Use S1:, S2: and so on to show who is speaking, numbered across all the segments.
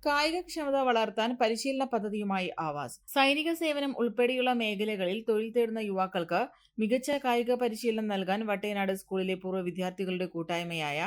S1: കായികക്ഷമത വളർത്താൻ പരിശീലന പദ്ധതിയുമായി ആവാസ്. സൈനിക സേവനം ഉൾപ്പെടെയുള്ള മേഖലകളിൽ തൊഴിൽ തേടുന്ന യുവാക്കൾക്ക് മികച്ച കായിക പരിശീലനം നൽകാൻ വട്ടേനാട് സ്കൂളിലെ പൂർവ്വ വിദ്യാർത്ഥികളുടെ കൂട്ടായ്മയായ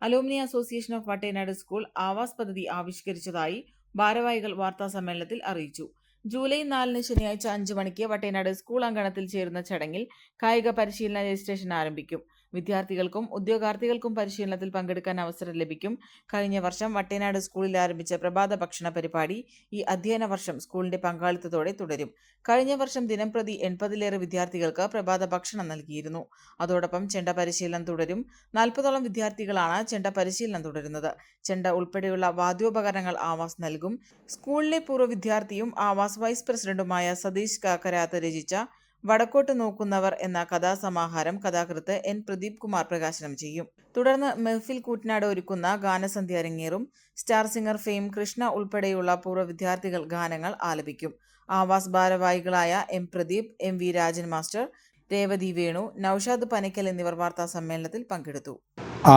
S1: alumni association of Vattenad school Awaaz പദ്ധതി ആവിഷ്കരിച്ചതായി ഭാരവാഹികൾ വാർത്താസമ്മേളനത്തിൽ അറിയിച്ചു. ജൂലൈ 4 ശനിയാഴ്ച 5 മണിക്ക് വട്ടേനാട് സ്കൂൾ അങ്കണത്തിൽ ചേരുന്ന ചടങ്ങിൽ കായിക പരിശീലന രജിസ്ട്രേഷൻ ആരംഭിക്കും. വിദ്യാർത്ഥികൾക്കും ഉദ്യോഗാർത്ഥികൾക്കും പരിശീലനത്തിൽ പങ്കെടുക്കാൻ അവസരം ലഭിക്കും. കഴിഞ്ഞ വർഷം വട്ടേനാട് സ്കൂളിൽ ആരംഭിച്ച പ്രഭാത ഭക്ഷണ പരിപാടി ഈ അധ്യയന വർഷം സ്കൂളിന്റെ പങ്കാളിത്തത്തോടെ തുടരും. കഴിഞ്ഞ വർഷം ദിനംപ്രതി 80-ലേറെ വിദ്യാർത്ഥികൾക്ക് പ്രഭാത ഭക്ഷണം നൽകിയിരുന്നു. അതോടൊപ്പം ചെണ്ട പരിശീലനം തുടരും. 40ഓളം വിദ്യാർത്ഥികളാണ് ചെണ്ട പരിശീലനം തുടരുന്നത്. ചെണ്ട ഉൾപ്പെടെയുള്ള വാദ്യോപകരണങ്ങൾ ആവാസ് നൽകും. സ്കൂളിലെ പൂർവ്വ വിദ്യാർത്ഥിയും ആവാസ് വൈസ് പ്രസിഡന്റുമായ സതീഷ് കാക്കരാത്ത് രചിച്ച വടക്കോട്ട് നോക്കുന്നവർ എന്ന കഥാസമാഹാരം കഥാകൃത്ത് എൻ പ്രദീപ് കുമാർ പ്രകാശനം ചെയ്യും. തുടർന്ന് മെഹ്ഫിൽ കൂറ്റനാട് ഒരുക്കുന്ന ഗാനസന്ധ്യ അരങ്ങേറും. സ്റ്റാർ സിംഗർ ഫെയിം കൃഷ്ണ ഉൾപ്പെടെയുള്ള പൂർവ്വ വിദ്യാർത്ഥികൾ ഗാനങ്ങൾ ആലപിക്കും. ആവാസ് ഭാരവാഹികളായ M Pradeep, M V Rajan master, Revathi Venu, Noushad Panakkal എന്നിവർ വാർത്താ സമ്മേളനത്തിൽ പങ്കെടുത്തു.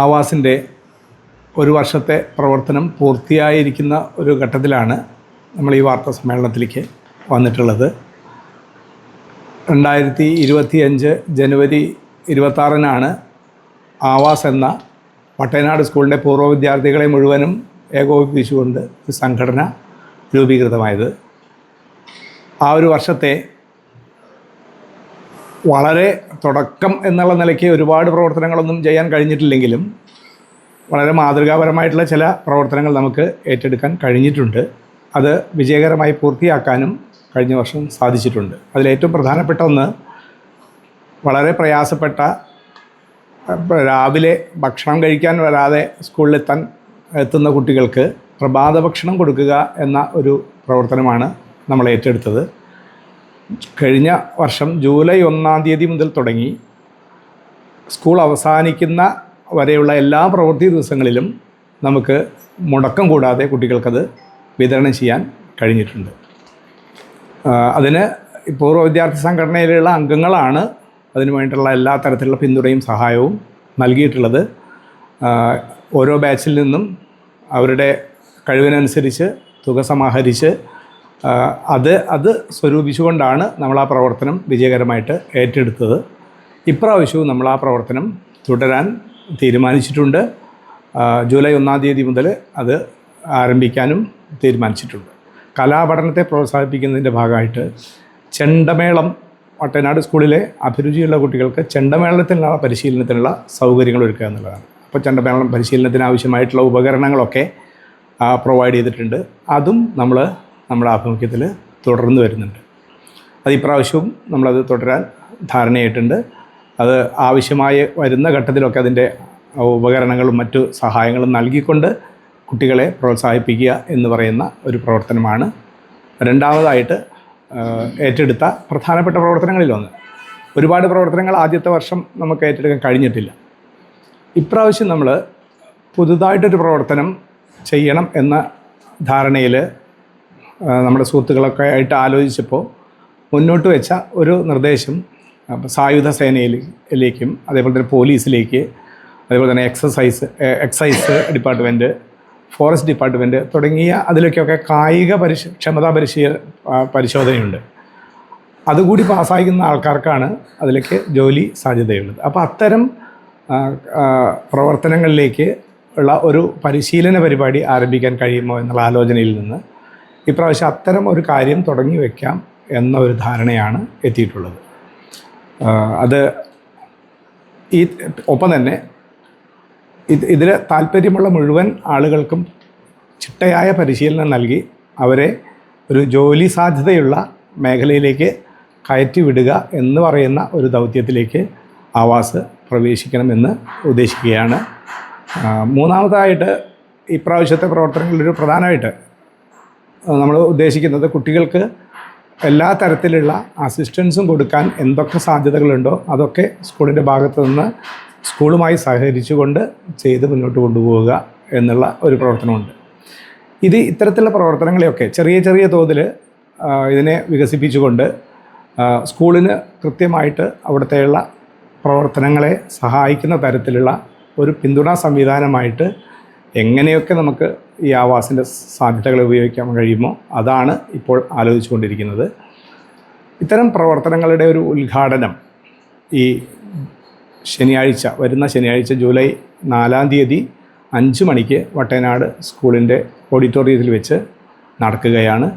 S2: ആവാസിൻ്റെ ഒരു വർഷത്തെ പ്രവർത്തനം പൂർത്തിയായിരിക്കുന്ന ഒരു ഘട്ടത്തിലാണ് നമ്മൾ ഈ വാർത്താ സമ്മേളനത്തിലേക്ക് വന്നിട്ടുള്ളത്. 2025 ജനുവരി 26 ആവാസ് എന്ന വട്ടേനാട് സ്കൂളിൻ്റെ പൂർവ്വ വിദ്യാർത്ഥികളെ മുഴുവനും ഏകോപിപ്പിച്ചുകൊണ്ട് ഒരു സംഘടന രൂപീകൃതമായത്. ആ ഒരു വർഷത്തെ വളരെ തുടക്കം എന്നുള്ള നിലയ്ക്ക് ഒരുപാട് പ്രവർത്തനങ്ങളൊന്നും ചെയ്യാൻ കഴിഞ്ഞിട്ടില്ലെങ്കിലും വളരെ മാതൃകാപരമായിട്ടുള്ള ചില പ്രവർത്തനങ്ങൾ നമുക്ക് ഏറ്റെടുക്കാൻ കഴിഞ്ഞിട്ടുണ്ട്. അത് വിജയകരമായി പൂർത്തിയാക്കാനും കഴിഞ്ഞ വർഷം സാധിച്ചിട്ടുണ്ട്. അതിലേറ്റവും പ്രധാനപ്പെട്ട ഒന്ന്, വളരെ പ്രയാസപ്പെട്ട രാവിലെ ഭക്ഷണം കഴിക്കാൻ വരാതെ എത്തുന്ന കുട്ടികൾക്ക് പ്രഭാത ഭക്ഷണം കൊടുക്കുക എന്ന ഒരു പ്രവർത്തനമാണ് നമ്മൾ ഏറ്റെടുത്തത്. കഴിഞ്ഞ വർഷം ജൂലൈ 1 മുതൽ തുടങ്ങി സ്കൂൾ അവസാനിക്കുന്ന വരെയുള്ള എല്ലാ പ്രവൃത്തി ദിവസങ്ങളിലും നമുക്ക് മുടക്കം കൂടാതെ കുട്ടികൾക്കത് വിതരണം ചെയ്യാൻ കഴിഞ്ഞിട്ടുണ്ട്. അതിന് പൂർവ്വ വിദ്യാർത്ഥി സംഘടനയിലുള്ള അംഗങ്ങളാണ് അതിനു വേണ്ടിയിട്ടുള്ള എല്ലാ തരത്തിലുള്ള പിന്തുണയും സഹായവും നൽകിയിട്ടുള്ളത്. ഓരോ ബാച്ചിൽ അവരുടെ കഴിവിനനുസരിച്ച് തുക സമാഹരിച്ച് അത് സ്വരൂപിച്ചുകൊണ്ടാണ് നമ്മൾ ആ പ്രവർത്തനം വിജയകരമായിട്ട് ഏറ്റെടുത്തത്. ഇപ്രാവശ്യവും നമ്മൾ ആ പ്രവർത്തനം തുടരാൻ തീരുമാനിച്ചിട്ടുണ്ട്. ജൂലൈ 1 മുതൽ അത് ആരംഭിക്കാനും തീരുമാനിച്ചിട്ടുണ്ട്. കലാപഠനത്തെ പ്രോത്സാഹിപ്പിക്കുന്നതിൻ്റെ ഭാഗമായിട്ട് ചെണ്ടമേളം വട്ടേനാട് സ്കൂളിലെ അഭിരുചിയുള്ള കുട്ടികൾക്ക് ചെണ്ടമേളത്തിനുള്ള പരിശീലനത്തിനുള്ള സൗകര്യങ്ങൾ ഒരുക്കുക എന്നുള്ളതാണ്. അപ്പോൾ ചെണ്ടമേളം പരിശീലനത്തിന് ആവശ്യമായിട്ടുള്ള ഉപകരണങ്ങളൊക്കെ പ്രൊവൈഡ് ചെയ്തിട്ടുണ്ട്. അതും നമ്മുടെ ആഭിമുഖ്യത്തിൽ തുടർന്ന് വരുന്നുണ്ട്. അത് ഇപ്രാവശ്യവും നമ്മളത് തുടരാൻ ധാരണയായിട്ടുണ്ട്. അത് ആവശ്യമായി വരുന്ന ഘട്ടത്തിലൊക്കെ അതിൻ്റെ ഉപകരണങ്ങളും മറ്റു സഹായങ്ങളും നൽകിക്കൊണ്ട് കുട്ടികളെ പ്രോത്സാഹിപ്പിക്കുക എന്ന് പറയുന്ന ഒരു പ്രവർത്തനമാണ് രണ്ടാമതായിട്ട് ഏറ്റെടുത്ത പ്രധാനപ്പെട്ട പ്രവർത്തനങ്ങളിലൊന്ന്. ഒരുപാട് പ്രവർത്തനങ്ങൾ ആദ്യത്തെ വർഷം നമുക്ക് ഏറ്റെടുക്കാൻ കഴിഞ്ഞിട്ടില്ല. ഇപ്രാവശ്യം നമ്മൾ പുതുതായിട്ടൊരു പ്രവർത്തനം ചെയ്യണം എന്ന ധാരണയിൽ നമ്മുടെ സുഹൃത്തുക്കളൊക്കെ ആയിട്ട് ആലോചിച്ചപ്പോൾ മുന്നോട്ട് വെച്ച ഒരു നിർദ്ദേശം സായുധ സേനയിലേക്കും അതേപോലെ തന്നെ പോലീസിലേക്ക്, അതേപോലെ തന്നെ എക്സൈസ് ഡിപ്പാർട്ട്മെൻറ്റ്, ഫോറസ്റ്റ് ഡിപ്പാർട്ട്മെൻറ്റ് തുടങ്ങിയ അതിലേക്കൊക്കെ കായിക ക്ഷമതാ പരിശോധനയുണ്ട്. അതുകൂടി പാസ്സായിരിക്കുന്ന ആൾക്കാർക്കാണ് അതിലേക്ക് ജോലി സാധ്യതയുള്ളത്. അപ്പോൾ അത്തരം പ്രവർത്തനങ്ങളിലേക്ക് ഉള്ള ഒരു പരിശീലന പരിപാടി ആരംഭിക്കാൻ കഴിയുമോ എന്നുള്ള ആലോചനയിൽ നിന്ന് ഇപ്രാവശ്യം അത്തരം ഒരു കാര്യം തുടങ്ങി വയ്ക്കാം എന്ന ഒരു ധാരണയാണ് എത്തിയിട്ടുള്ളത്. അത് ഒപ്പം തന്നെ ഇതിൽ താല്പര്യമുള്ള മുഴുവൻ ആളുകൾക്കും ചിട്ടയായ പരിശീലനം നൽകി അവരെ ഒരു ജോലി സാധ്യതയുള്ള മേഖലയിലേക്ക് കയറ്റിവിടുക എന്ന് പറയുന്ന ഒരു ദൗത്യത്തിലേക്ക് ആവാസ് പ്രവേശിക്കണമെന്ന് ഉദ്ദേശിക്കുകയാണ്. മൂന്നാമതായിട്ട് ഇപ്രാവശ്യത്തെ പ്രവർത്തനങ്ങളിലൊരു പ്രധാനമായിട്ട് നമ്മൾ ഉദ്ദേശിക്കുന്നത് കുട്ടികൾക്ക് എല്ലാ തരത്തിലുള്ള അസിസ്റ്റൻസും കൊടുക്കാൻ എന്തൊക്കെ സാധ്യതകളുണ്ടോ അതൊക്കെ സ്കൂളിൻ്റെ ഭാഗത്തു നിന്ന് സ്കൂളുമായി സഹകരിച്ചുകൊണ്ട് ചെയ്ത് മുന്നോട്ട് കൊണ്ടുപോവുക എന്നുള്ള ഒരു പ്രവർത്തനമുണ്ട്. ഇത്തരത്തിലുള്ള പ്രവർത്തനങ്ങളെയൊക്കെ ചെറിയ തോതിൽ ഇതിനെ വികസിപ്പിച്ചുകൊണ്ട് സ്കൂളിന് കൃത്യമായിട്ട് അവിടുത്തെയുള്ള പ്രവർത്തനങ്ങളെ സഹായിക്കുന്ന തരത്തിലുള്ള ഒരു പിന്തുണാ സംവിധാനമായിട്ട് എങ്ങനെയൊക്കെ നമുക്ക് ഈ ആവാസിൻ്റെ സാധ്യതകൾ ഉപയോഗിക്കാൻ കഴിയുമോ അതാണ് ഇപ്പോൾ ആലോചിച്ചുകൊണ്ടിരിക്കുന്നത്. ഇത്തരം പ്രവർത്തനങ്ങളുടെ ഒരു ഉദ്ഘാടനം ഈ വരുന്ന ശനിയാഴ്ച ജൂലൈ 4-ാം തീയതി 5 മണിക്ക് വട്ടേനാട് സ്കൂളിൻ്റെ ഓഡിറ്റോറിയത്തിൽ വെച്ച് നടക്കുകയാണ്.